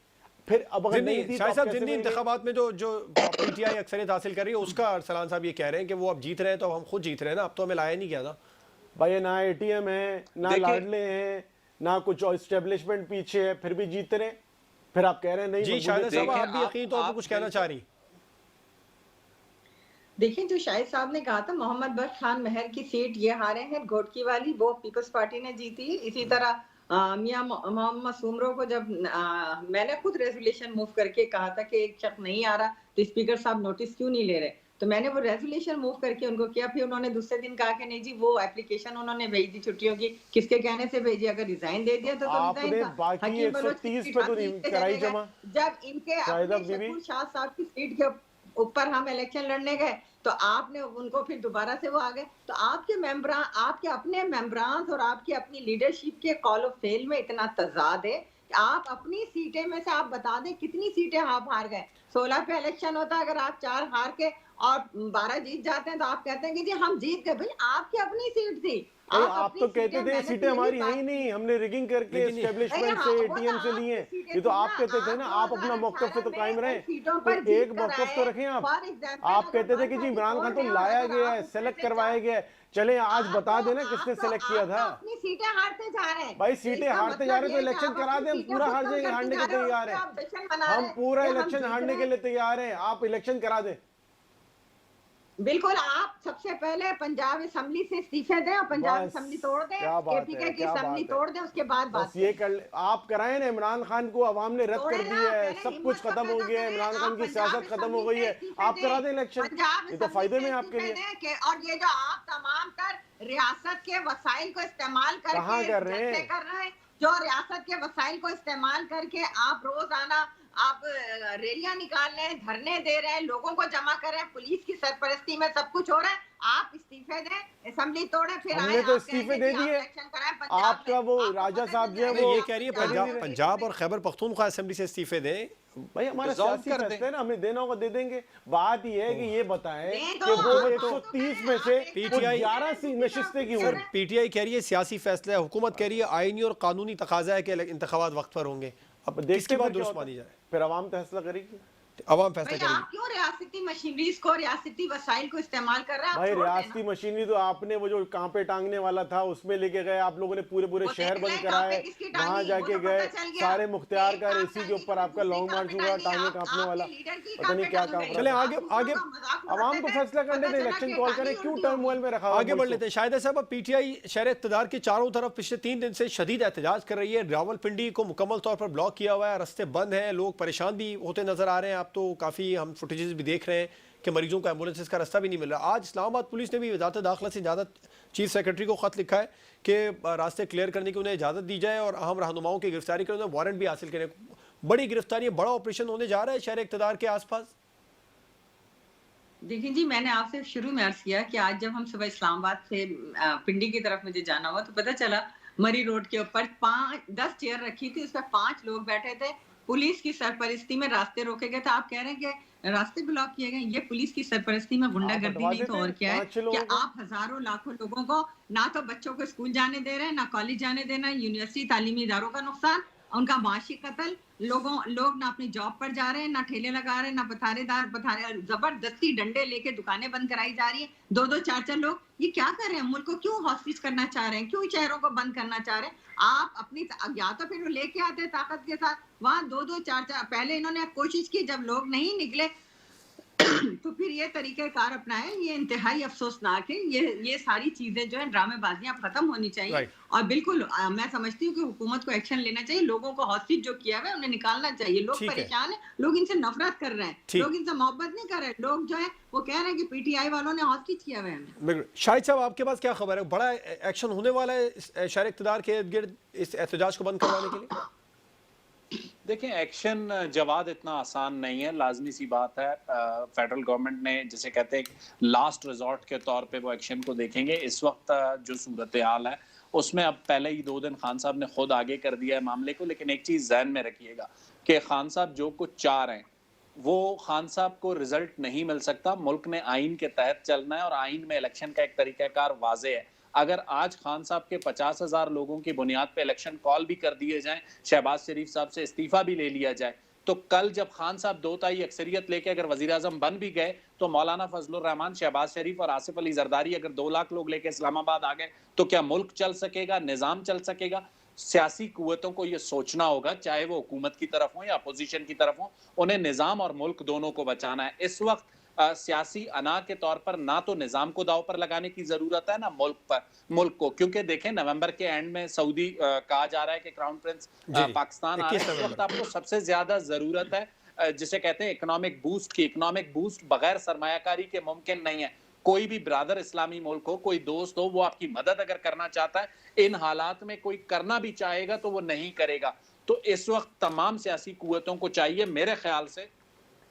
फिर अब अगर नहीं थी, साहब जिंदी इंतखाबात में जो PTI अक्सरियत हासिल कर रही है उसका अरसलान साहब ये कह रहे हैं कि वो अब जीत रहे हैं तो हम खुद जीत रहे हैं ना, अब तो हमें लाया नहीं गया ना। भाई ना ATM है, ना लाडले हैं, ना कुछ एस्टेब्लिशमेंट पीछे है, फिर भी जीत रहे। फिर आप कह रहे हैं नहीं। जी शाहिद साहब, आप भी यकीन तौर पर कुछ कहना चाह रही? देखिए, जो शाहिद साहब ने कहा था मोहम्मद बख्श खान महर की सीट ये हारे हैं घोटकी वाली, वो पीपल्स पार्टी ने जीती। इसी तरह मियां मोहम्मद सुमरो को जब मैंने खुद रेजोल्यूशन मूव करके कहा था कि एक शख्स नहीं आ रहा तो स्पीकर साहब नोटिस क्यों नहीं ले रहे, तो मैंने वो रेजोल्यूशन मूव करके उनको किया। फिर उन्होंने दूसरे दिन कहा कि नहीं जी, वो एप्लीकेशन उन्होंने भेज दी छुट्टियों की, किसके कहने से भेजी, अगर रिजाइन दे दिया तो रिजाइन था। हकीम बलोच की कराई जमा। जब इनके शकूर शाह साहब की सीट के ऊपर हम इलेक्शन लड़ने गए तो आपने उनको फिर दोबारा से वो आ गए। तो आपके मेंबरान, आपके अपने मेंबरान और आपकी अपनी लीडरशिप के कॉल ऑफ फेल में इतना तजाद है आप अपनी सीटें में से आप बता दें कितनी सीटें आप हार गए। 16 पे इलेक्शन होता है, अगर आप 4 हार के और 12 जीत जाते हैं तो आप कहते हैं कि जी हम जीत गए। भाई आपकी अपनी सीट थी, भाई आप आप अपनी तो कहते सीटें, थे मैंने सीटें तो यही हमारी है बात ही की। नहीं, हमने रिगिंग करके लेकिन एस्टेब्लिशमेंट हाँ, से वो तो एटीएम से लिए आपकी हैं। सीटें ये तो थी आप ना, कहते थे आप ना, आप अपना मौकफ पे 2018 तो कायम में रहे। उन सीटों तो पर जीत एक कर मौकफ तो आए। रखें आप। फॉर एग्जाम्पल आप अगर कहते थे कि जी इमरान खान 134 तो है और लाया अगर गया आप है, उसमें सेलेक्ट से करवाया गया है, चले आज बता देना आप किसने तो सेलेक्ट किया था। अपनी सीटें हारते जा रहे हैं। भाई तो सीटें इसका हारते जा मतलब रहे ये तो है कि इलेक्शन आप करा अपनी दें, हम सीटें पूरा खुद हार कम जाएंगे, करते हारने जा के रहे हो और तैयार उसमें हैं। आप जश्न मना रहे हम हैं पूरा कि हम इलेक्शन जीत हारने रहे के हैं। लिए तैयार हैं, आप इलेक्शन करा दें। बिल्कुल, आप सबसे पहले पंजाब असेंबली से इस्तीफे दें और पंजाब बस असेंबली तोड़ दें, क्या बात एपीके है, की क्या असेंबली बात है। तोड़ दें, उसके बाद बस बात ये करें। कर आप कराएं ना, इमरान खान को अवाम ने रद्द तोड़े कर ना, दिया है, पहले सब कुछ हिम्मत तो खत्म हो पैदा गया है, करें। इमरान खान आप की पंजाब सियासत खत्म हो असेंबली गई से है, इस्तीफे आप करा दें, दें इलेक्शन। पंजाब ये तो असेंबली फायदे से में है आपके इस्तीफे लिए। दें कि और ये जो आप तमाम तर रियासत के वसाइल को इस्तेमाल कहाँ करके कर रहे जलसे हैं? कर रहे हैं, जो रियासत के वसाइल को इस्तेमाल करके आप रोजाना आप रैलियां निकाल रहे हैं, धरने दे रहे हैं, लोगों को जमा कर रहे हैं, पुलिस की सरपरस्ती में सब कुछ हो रहा है। आप इस्तीफे दें, असेंबली तोड़े, फिर आए हमने तो आप इस्तीफे कहेंगे दे जी आप दिए। इलेक्शन कराएं पंजाब में। आपका वो आपको राजा पता साहब चल जो है नहीं, जाएगा वो ये कि कह रही है कर ही नहीं पंजाब रहे। पंजाब और खैबर पख्तूनख्वा असेंबली से इस्तीफे दें। भाई हमारा डिसॉल्व सियासी कर दें। फैसला है ना, हमें देना होगा दे देंगे। बात ये है कि ये बताएं दें कि तो, वो आप 130 तो में से आप वो PTI 11 सी नशिस्तें क्यों सर हैं? पीटीआई कह रही है सियासी फैसला है, हुकूमत कह रही है आईनी और कानूनी तकाजा है कि इंतखाबात वक्त पर होंगे। अब देखते किसकी हैं बात फिर क्या दुरुस्त होता मानी है। जाए? फिर आवाम फैसला करेगी। अवाम फैसला भाई करेगी। आप क्यों रियासती मशीनरीज को, रियासती वसाइल को इस्तेमाल कर रहे हैं? आप भाई छोड़ दें रियासती ना। मशीनरी तो आपने वो जो कांपे टांगने वाला था उसमें लेके गए, आप लोगों ने पूरे पूरे वो शहर देख बंद लें कहाँ कराए, पे किसकी वहां टांगी, वो जाके तो गए, पता चल गया। सारे मुख्तियार एक का काम एसी के टांगी ऊपर तो आपका दूसरी लॉन्ग काम मार्च पे हुआ, टांगी, टांगे आप कांपने वाला, आपके लीडर की पता काम नहीं पे क्या टांग काम गए। रहा चले था। आप आगे दूसरों आगे का मजाक आवाम उड़ाते को थे, फैसला करने पता दे, चला इलेक्शन कि कॉल टांगी करे, क्यों उल्टी हो टर्म गई। में रखा हुआ आगे बढ़ मुल्क लेते को। हैं। शाहिद साहब, अब पीटीआई शहर इक़्तिदार के चारों तरफ पिछले 3 दिन से शदीद एहतजाज कर रही है। रावलपिंडी को मुकम्मल तौर पर ब्लॉक किया हुआ है, रास्ते बंद हैं, लोग परेशान भी होते नजर आ रहे हैं। आप तो काफ़ी हम फुटेजेस भी देख रहे हैं कि मरीजों को एम्बुलेंस का रास्ता भी नहीं मिल रहा। आज इस्लामाबाद पुलिस ने भी वज़ारत दाखिला से इजाज़त, चीफ सेक्रेटरी को ख़त लिखा है कि रास्ते क्लियर करने की उन्हें इजाज़त दी जाए और अहम रहनुमाओं की गिरफ्तारी करें, उन्हें वारंट भी हासिल करें। बड़ी गिरफ्तारी, बड़ा ऑपरेशन होने जा रहा है शहर इक़्तिदार के आसपास। देखिए जी, मैंने आपसे शुरू में अर्ज किया कि आज जब हम सुबह इस्लामाबाद से पिंडी की तरफ मुझे जाना हुआ तो पता चला मरी रोड के ऊपर 10 चेयर रखी थी, उसमें 5 लोग बैठे थे। पुलिस की सरपरस्ती में रास्ते रोके गए थे। आप कह रहे हैं कि रास्ते ब्लॉक किए गए, ये पुलिस की सरपरस्ती में आप गुंडागर्दी हटवा नहीं तो देते और क्या है 5-6 कि लोगों को। आप हजारों लाखों लोगों को ना तो बच्चों को स्कूल जाने दे रहे हैं, ना कॉलेज जाने देना, यूनिवर्सिटी तालीमी इदारों का नुकसान, उनका माशी कत्ल, लोग ना अपनी जॉब पर जा रहे हैं, ना ठेले लगा रहे हैं, ना बथारे जबरदस्ती डंडे लेके दुकानें बंद कराई जा रही है। 2-2 4-4 लोग ये क्या कर रहे हैं? मुल्क को क्यों हॉस्टिस करना चाह रहे हैं? क्यों शहरों को बंद करना चाह रहे हैं? आप अपनी या तो फिर वो लेके आते ताकत के साथ, वहां 2-2 4-4 पहले इन्होंने कोशिश की, जब लोग नहीं निकले तो फिर ये तरीक़ेकार अपनाए। ये इंतहाई अफ़सोसनाक है। ये सारी चीज़ें जो है ड्रामेबाज़ियाँ ख़त्म होनी चाहिए। राइट। और बिल्कुल मैं समझती हूँ कि हुकूमत को एक्शन लेना चाहिए। लोगों को हॉस्टिज जो किया हुआ है उन्हें निकालना चाहिए। लोग ठीक है। परेशान हैं, लोग इनसे नफ़रत कर रहे हैं, ठीक। लोग इनसे मोहब्बत नहीं कर रहे। लोग जो है वो कह रहे हैं कि पीटीआई वालों ने हॉस्टिज किया हुआ है हमें। बिल्कुल। शाहिद साहब, आपके पास क्या खबर है? बड़ा एक्शन होने वाला है शहर इक़्तिदार के इर्द गिर्द इस एहतजाज को बंद करवाने के लिए? देखें, एक्शन जवाद इतना आसान नहीं है, लाजमी सी बात है। फेडरल गवर्नमेंट ने जिसे कहते हैं लास्ट रिजॉर्ट के तौर पे वो एक्शन को देखेंगे। इस वक्त जो सूरत हाल है उसमें अब पहले ही 2 दिन खान साहब ने खुद आगे कर दिया है मामले को, लेकिन एक चीज़ जहन में रखिएगा कि खान साहब जो कुछ चाह रहे हैं वो खान साहब को रिजल्ट नहीं मिल सकता। मुल्क ने आइन के तहत चलना है और आइन में इलेक्शन का एक तरीक़ाकार वाज़े है। अगर आज खान साहब के 50,000 लोगों की बुनियाद पे इलेक्शन कॉल भी कर दिए जाएं, शहबाज शरीफ साहब से इस्तीफा भी ले लिया जाए, तो कल जब खान साहब 2 अक्सरियत लेके अगर वजीर आजम बन भी गए तो मौलाना फजलुर रहमान, शहबाज शरीफ और आसिफ अली जरदारी अगर 2 लाख लोग लेके इस्लामाबाद आ गए तो क्या मुल्क चल सकेगा? निज़ाम चल सकेगा? सियासी कुव्वतों को ये सोचना होगा, चाहे वो हुकूमत की तरफ हो या अपोजिशन की तरफ हो, उन्हें निज़ाम और मुल्क दोनों को बचाना है। इस वक्त सियासी अना के तौर पर ना तो निज़ाम को दाव पर लगाने की ज़रूरत है, ना मुल्क को, क्योंकि देखें नवंबर के एंड में सऊदी कहा जा रहा है कि क्राउन प्रिंस पाकिस्तान आ रहे हैं। इस वक्त आपको सबसे ज़्यादा ज़रूरत है जिसे कहते हैं इकोनॉमिक बूस्ट की। इकोनॉमिक बूस्ट बगैर सरमायाकारी के मुमकिन नहीं है। कोई भी ब्रादर इस्लामी मुल्क हो, कोई दोस्त हो, वो आपकी मदद अगर करना चाहता है, इन हालात में कोई करना भी चाहेगा तो वो नहीं करेगा। तो इस वक्त तमाम सियासी कुव्वतों को चाहिए, मेरे ख्याल से,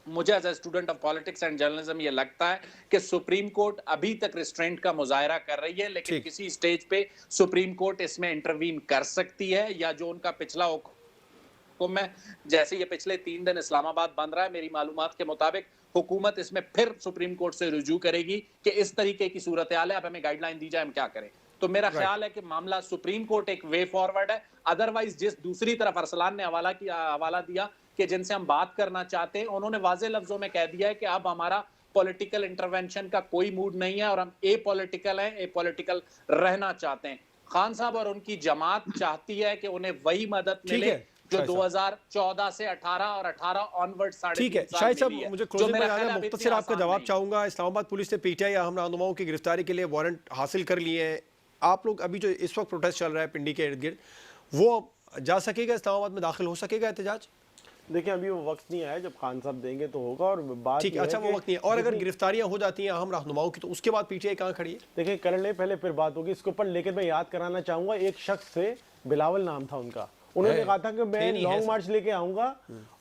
मुझे as a student of politics and journalism ये लगता है कि सुप्रीम कोर्ट अभी तक रिस्ट्रेंट का मुजाहरा कर रही है, लेकिन किसी स्टेज पे सुप्रीम कोर्ट इसमें इंटरवीन कर सकती है, या जो उनका पिछला तो मैं जैसे ये पिछले 3 दिन इस्लामाबाद बंद रहा है, मेरी मालूमात के मुताबिक हुकूमत इसमें फिर सुप्रीम कोर्ट से रुजू करेगी कि इस तरीके की सूरत हाल है, अब हमें गाइडलाइन दी जाए, हम क्या करें। तो मेरा ख्याल है कि मामला सुप्रीम कोर्ट एक वे फॉरवर्ड है। अदरवाइज जिस दूसरी तरफ अरसलान ने हवाला दिया कि जिनसे हम बात करना चाहते हैं, उन्होंने वाज़े लफ्जों में कह दिया है कि अब हमारा पॉलिटिकल इंटरवेंशन का कोई मूड नहीं है और हम ए पॉलिटिकल रहना चाहते हैं। खान साहब और उनकी जमात चाहती है कि उन्हें वही मदद मिले जो 2014 से 18 और 18 ऑनवर्ड ठीक है। शाहिद साहब, मुझे क्लोजिंग में जाना है, मुख्तसर आपका जवाब चाहूंगा। इस्लामाबाद पुलिस ने पीटीआई अहम रहनुमाओं की गिरफ्तारी के लिए वारंट हासिल कर लिए हैं। आप लोग अभी जो इस वक्त प्रोटेस्ट चल रहा है पिंडी के इर्द गिर्द, वो जा सकेगा, इस्लामाबाद में दाखिल हो सकेगा एहतजाज? देखिए, अभी वो वक्त नहीं आया, जब खान साहब देंगे तो होगा। और बात ठीक है, अच्छा वो वक्त नहीं है। और अगर गिरफ्तारियां हो जाती हैं अहम रहनुमाओं की, तो उसके बाद पीटीआई कहाँ खड़ी है? देखिए, कर ले पहले, फिर बात होगी इसके ऊपर। लेकिन मैं याद कराना चाहूंगा, एक शख्स से, बिलावल नाम था उनका, उन्होंने कहा था कि मैं लॉन्ग मार्च लेके आऊंगा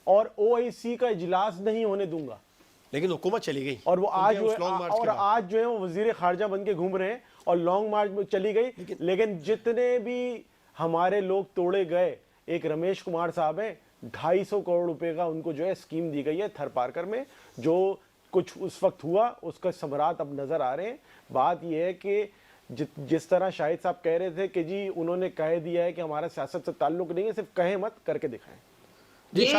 और ओआईसी का इजलास नहीं होने दूंगा, लेकिन हुकूमत चली गई और वो आज आज जो है वो वजीर खारजा बन के घूम रहे हैं और लॉन्ग मार्च में चली गई। लेकिन जितने भी हमारे लोग तोड़े गए, एक रमेश कुमार साहब है, 250 करोड़ रुपए का उनको जो है स्कीम दी गई है थर पारकर में। जो कुछ उस वक्त हुआ उसका समरात अब नजर आ रहे हैं। बात यह है कि जिस तरह शाहिद साहब कह रहे थे कि जी उन्होंने कह दिया है कि हमारा सियासत से ताल्लुक नहीं है, सिर्फ कहे मत, करके दिखाएं। ये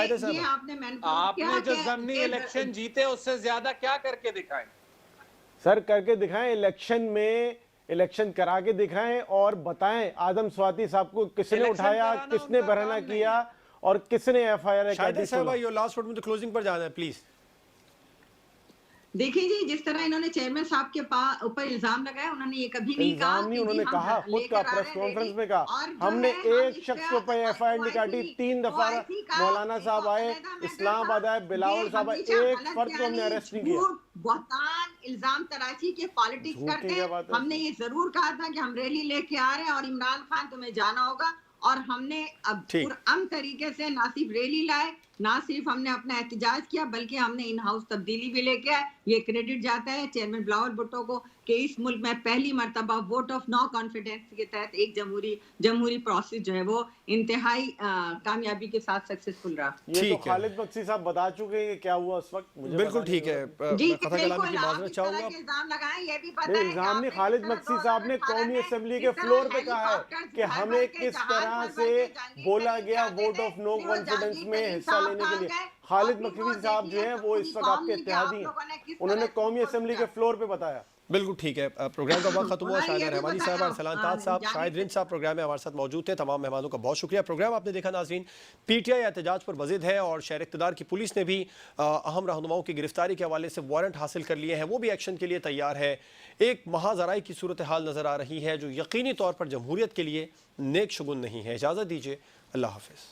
आपने जो ज़मीनी इलेक्शन जीते उससे ज्यादा क्या करके दिखाएं? सर, करके दिखाएं, इलेक्शन में इलेक्शन करा के दिखाएं और बताएं आदम स्वाति साहब को किसने उठाया, किसने बहाना किया और किसने एफआईआर शाहिद साहब, योर लास्ट वर्ड में तो क्लोजिंग पर जाना है प्लीज। देखिए जी, जिस तरह इन्होंने चेयरमैन साहब के ऊपर इल्जाम लगाया, उन्होंने ये कभी नहीं कहा। उन्होंने कहा खुद का प्रेस कॉन्फ्रेंस में कहा, हमने एक शख्स के ऊपर एफआईआर नहीं काटी, 3 दफा मौलाना साहब आए, इस्लामाबाद आए, बिलावल साहब आए, एक फर्द को हमने अरेस्ट नहीं किया। बहतान, इल्जाम तराशी के पॉलिटिक्स करते हैं। हमने ये जरूर कहा था कि हम रैली लेके आ रहे हैं और इमरान खान तुम्हें जाना होगा, और हमने अब पुरअमन तरीके से ना सिर्फ रैली लाए, ना सिर्फ हमने अपना एहतजाज किया, बल्कि हमने इन हाउस तब्दीली भी लेके आए। ये क्रेडिट जाता है चेयरमैन बिलावल भुट्टो को कि इस मुल्क में पहली मर्तबा वोट ऑफ नो कॉन्फिडेंस के तहत एक जमहूरी प्रोसेस जो है वो इंतहाई कामयाबी के साथ सक्सेसफुल रहा। ये तो खालिद बख्शी साहब बता चुके हैं क्या हुआ उस वक्त। बिल्कुल ठीक है, इल्जाम नहीं, खालिद बख्शी साहब ने कौमी असेंबली के फ्लोर पे कहा है कि हमें किस तरह से बोला गया वोट ऑफ नो कॉन्फिडेंस में हिस्सा लेने के लिए। खालिद बख्शी साहब जो है वो इस वक्त आपके इत्तेहादी हैं, उन्होंने कौमी असेंबली के फ्लोर पे बताया। बिल्कुल ठीक है, प्रोग्राम का वक्त खत्म हुआ। शाहिदा रहमानी साहब, अरसलान ताज साहब, शाहिद रिंद साहब प्रोग्राम में हमारे साथ मौजूद थे। तमाम मेहमानों का बहुत शुक्रिया। प्रोग्राम आपने देखा नाज़रीन, पीटीआई एहतजाज पर मज़ीद है और शहर इक़्तिदार की पुलिस ने भी अहम रहनुमाओं की गिरफ्तारी के हवाले से वारंट हासिल कर लिए हैं, वो भी एक्शन के लिए तैयार है। एक महाजराई की सूरत हाल नज़र आ रही है जो यकीनी तौर पर जमहूरियत के लिए नेक शुगुन नहीं है। इजाज़त दीजिए, अल्लाह हाफ़िज़।